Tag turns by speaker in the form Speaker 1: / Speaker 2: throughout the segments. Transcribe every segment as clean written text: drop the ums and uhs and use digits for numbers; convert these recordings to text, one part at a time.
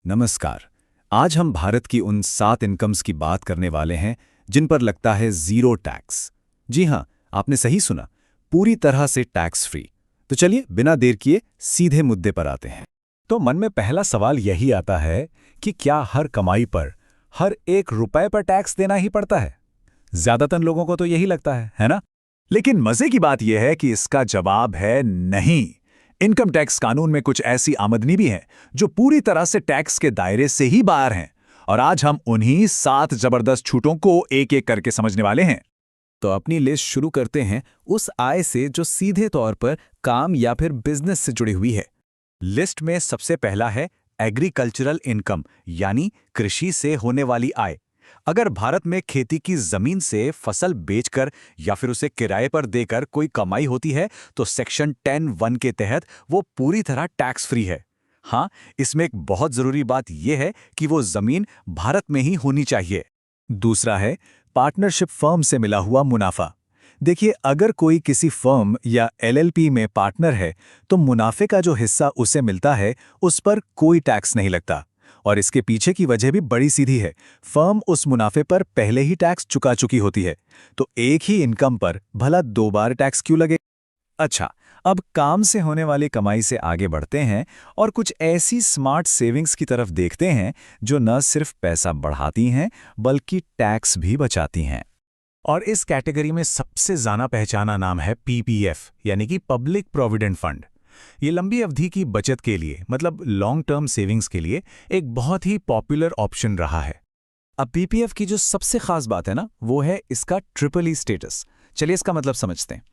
Speaker 1: नमस्कार। आज हम भारत की उन 7 इनकम्स की बात करने वाले हैं जिन पर लगता है जीरो टैक्स। जी हाँ, आपने सही सुना, पूरी तरह से टैक्स फ्री। तो चलिए बिना देर किए सीधे मुद्दे पर आते हैं।
Speaker 2: तो मन में पहला सवाल यही आता है कि क्या हर कमाई पर, हर एक रुपए पर टैक्स देना ही पड़ता है? ज्यादातर लोगों को तो यही लगता है ना? लेकिन मजे की बात यह है कि इसका जवाब है नहीं। इनकम टैक्स कानून में कुछ ऐसी आमदनी भी है जो पूरी तरह से टैक्स के दायरे से ही बाहर हैं। और आज हम उन्हीं 7 जबरदस्त छूटों को एक एक करके समझने वाले हैं।
Speaker 1: तो अपनी लिस्ट शुरू करते हैं उस आय से जो सीधे तौर पर काम या फिर बिजनेस से जुड़ी हुई है।
Speaker 2: लिस्ट में सबसे पहला है एग्रीकल्चरल इनकम, यानी कृषि से होने वाली आय। अगर भारत में खेती की जमीन से फसल बेचकर या फिर उसे किराए पर देकर कोई कमाई होती है तो सेक्शन 10(1) के तहत वो पूरी तरह टैक्स फ्री है। हाँ, इसमें एक बहुत जरूरी बात यह है कि वो जमीन भारत में ही होनी चाहिए। दूसरा है पार्टनरशिप फर्म से मिला हुआ मुनाफा। देखिए, अगर कोई किसी फर्म या एलएलपी में पार्टनर है तो मुनाफे का जो हिस्सा उसे मिलता है उस पर कोई टैक्स नहीं लगता। और इसके पीछे की वजह भी बड़ी सीधी है। फर्म उस मुनाफे पर पहले ही टैक्स चुका चुकी होती है, तो एक ही इनकम पर भला 2 बार टैक्स क्यों लगे? अच्छा, अब काम से होने वाली कमाई से आगे बढ़ते हैं और कुछ ऐसी स्मार्ट सेविंग्स की तरफ देखते हैं जो न सिर्फ पैसा बढ़ाती हैं बल्कि टैक्स भी बचाती हैं। और इस कैटेगरी में सबसे जाना पहचाना नाम है पीपीएफ, यानी कि पब्लिक प्रोविडेंट फंड। ये लंबी अवधि की बचत के लिए, मतलब लॉन्ग टर्म सेविंग्स के लिए एक बहुत ही पॉपुलर ऑप्शन रहा है।
Speaker 1: अब पीपीएफ की जो सबसे खास बात है ना, वो है इसका ट्रिपल ई स्टेटस। चलिए इसका मतलब समझते हैं।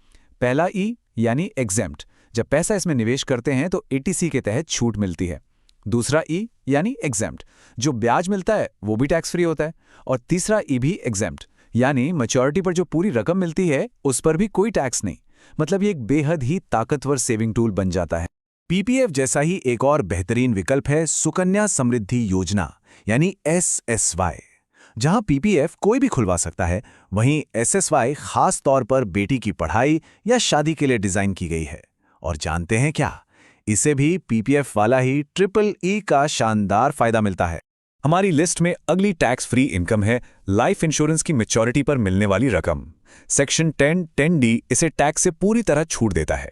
Speaker 1: पहला ई यानी एग्जेम्प्ट, जब पैसा इसमें निवेश करते हैं तो एटीसी के तहत छूट मिलती है। दूसरा ई यानी एग्जेम्प्ट, जो ब्याज मिलता है वो भी टैक्स फ्री होता है। और तीसरा ई भी एग्जेम्प्ट, यानी मैच्योरिटी पर जो पूरी रकम मिलती है उस पर भी कोई टैक्स नहीं। मतलब ये एक बेहद ही ताकतवर सेविंग टूल बन जाता है। पीपीएफ जैसा ही एक और बेहतरीन विकल्प है सुकन्या समृद्धि योजना, यानी एसएसवाई। जहां पीपीएफ कोई भी खुलवा सकता है, वहीं एसएसवाई खास तौर पर बेटी की पढ़ाई या शादी के लिए डिजाइन की गई है। और जानते हैं क्या, इसे भी पीपीएफ वाला ही ट्रिपल ई का शानदार फायदा मिलता है। हमारी लिस्ट में अगली टैक्स फ्री इनकम है लाइफ इंश्योरेंस की मैच्योरिटी पर मिलने वाली रकम। सेक्शन 10(10)(d) इसे टैक्स से पूरी तरह छूट देता है।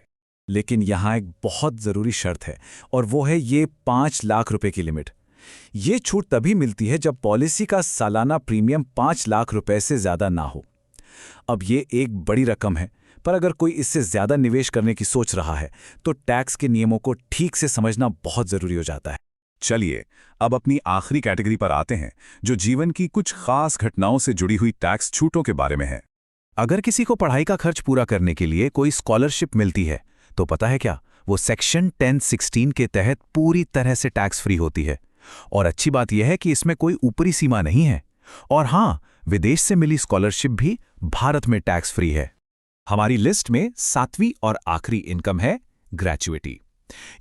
Speaker 1: लेकिन यहां एक बहुत जरूरी शर्त है, और वो है ये 5 लाख रुपए की लिमिट। ये छूट तभी मिलती है जब पॉलिसी का सालाना प्रीमियम 5 लाख रुपए से ज्यादा ना हो। अब ये एक बड़ी रकम है, पर अगर कोई इससे ज्यादा निवेश करने की सोच रहा है तो टैक्स के नियमों को ठीक से समझना बहुत जरूरी हो जाता है।
Speaker 2: चलिए, अब अपनी आखिरी कैटेगरी पर आते हैं, जो जीवन की कुछ खास घटनाओं से जुड़ी हुई टैक्स छूटों के बारे में है।
Speaker 1: अगर किसी को पढ़ाई का खर्च पूरा करने के लिए कोई स्कॉलरशिप मिलती है तो पता है क्या, वो सेक्शन 10(16) के तहत पूरी तरह से टैक्स फ्री होती है। और अच्छी बात यह है कि इसमें कोई ऊपरी सीमा नहीं है। और हाँ, विदेश से मिली स्कॉलरशिप भी भारत में टैक्स फ्री है। हमारी लिस्ट में 7वीं और आखिरी इनकम है ग्रेच्युइटी।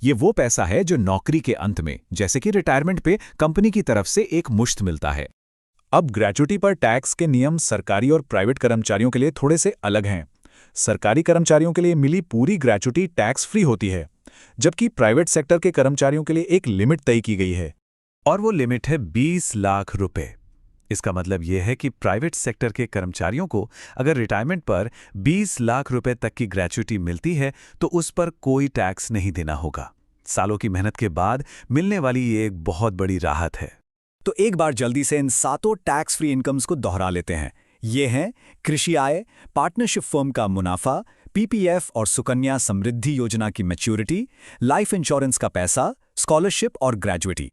Speaker 1: ये वो पैसा है जो नौकरी के अंत में, जैसे कि रिटायरमेंट पे, कंपनी की तरफ से एक मुश्त मिलता है। अब ग्रेच्युइटी पर टैक्स के नियम सरकारी और प्राइवेट कर्मचारियों के लिए थोड़े से अलग हैं। सरकारी कर्मचारियों के लिए मिली पूरी ग्रेच्युइटी टैक्स फ्री होती है, जबकि प्राइवेट सेक्टर के कर्मचारियों के लिए एक लिमिट तय की गई है, और वो लिमिट है 20 लाख रुपए। इसका मतलब यह है कि प्राइवेट सेक्टर के कर्मचारियों को अगर रिटायरमेंट पर 20 लाख रुपए तक की ग्रेच्युइटी मिलती है तो उस पर कोई टैक्स नहीं देना होगा। सालों की मेहनत के बाद मिलने वाली ये एक बहुत बड़ी राहत है। तो एक बार जल्दी से इन 7 टैक्स फ्री इनकम्स को दोहरा लेते हैं। ये हैं कृषि आय, पार्टनरशिप फर्म का मुनाफा, पीपीएफ और सुकन्या समृद्धि योजना की मैच्योरिटी, लाइफ इंश्योरेंस का पैसा, स्कॉलरशिप और ग्रेच्युइटी।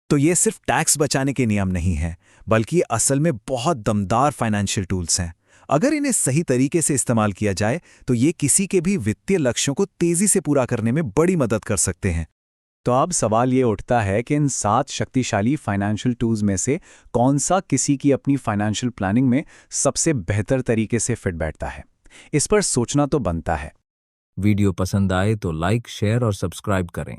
Speaker 1: तो ये सिर्फ टैक्स बचाने के नियम नहीं हैं, बल्कि असल में बहुत दमदार फाइनेंशियल टूल्स हैं। अगर इन्हें सही तरीके से इस्तेमाल किया जाए तो ये किसी के भी वित्तीय लक्ष्यों को तेजी से पूरा करने में बड़ी मदद कर सकते हैं। तो अब सवाल ये उठता है कि इन 7 शक्तिशाली फाइनेंशियल टूल्स में से कौन सा किसी की अपनी फाइनेंशियल प्लानिंग में सबसे बेहतर तरीके से फिट बैठता है? इस पर सोचना तो बनता है।
Speaker 3: वीडियो पसंद आए तो लाइक, शेयर और सब्सक्राइब करें।